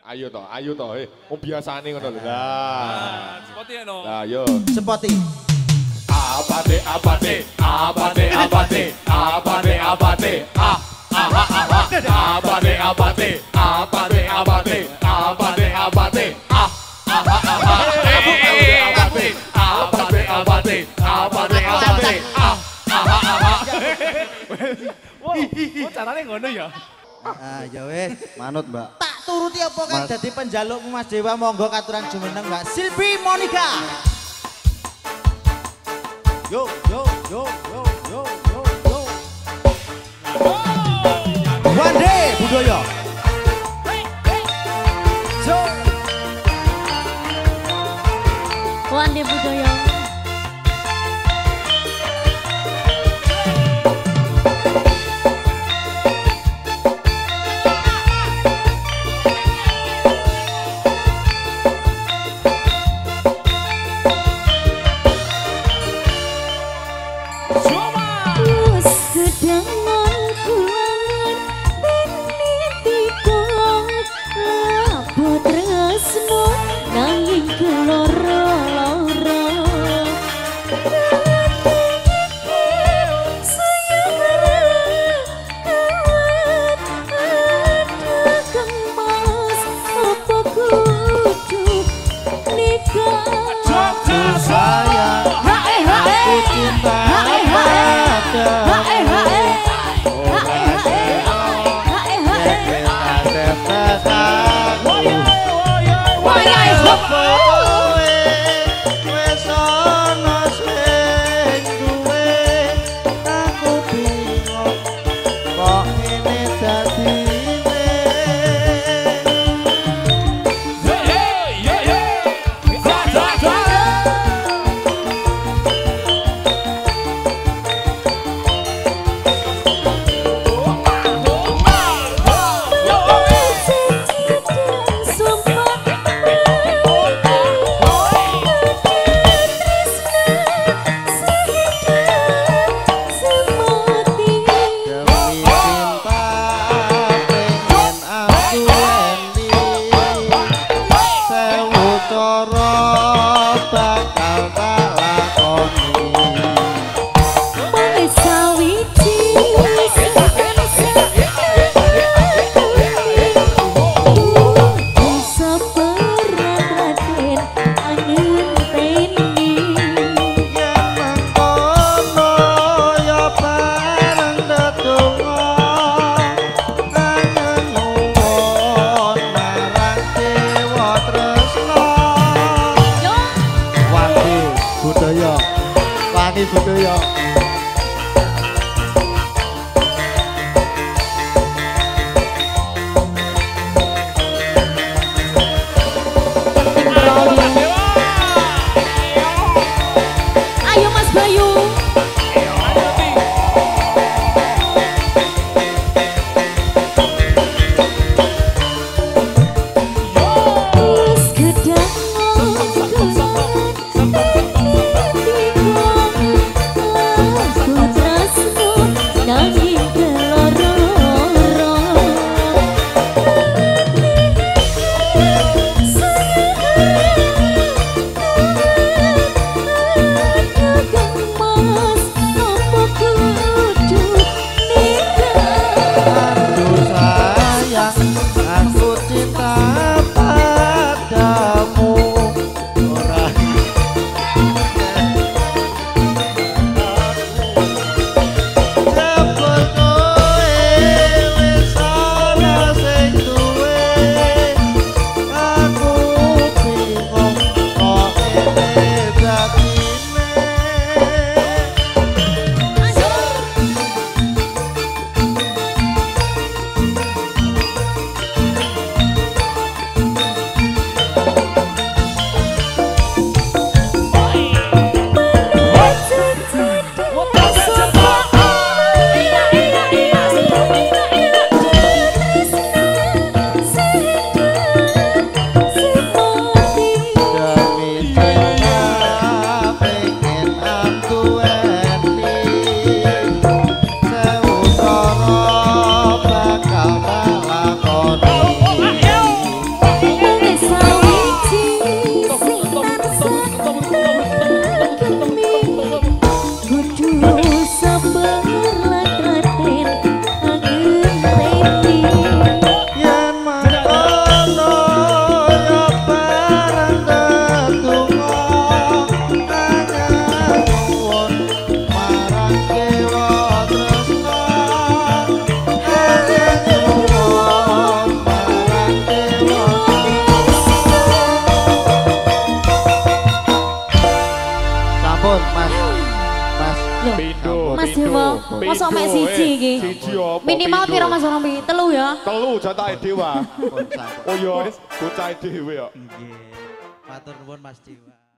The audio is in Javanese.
ayo toh. Wong biasane ngono lho. Lah. Spoti no. Lah yo. Spoti. Abate. Abate. Abate. Abate. Abate. Abate. Wah, carane ngono ya. Ya wis, Manut, Mbak. tak turuti apa kan dadi penjalukmu Mas Dewa, monggo katuran jumeneng Mbak Silvi Monica. Yo. Wande Budoyo. Wande Budoyo. Mas. Mas. Loh, Pindho. Mas Dewa, mosok mek siji iki. Siji apa? Minimal pindho? piro Mas Rompi? 3 ya. Telu jatahe Dewa. Pun sampun. Oh iya, bocah dhewe ya. Nggih. Matur nuwun Mas Dewa.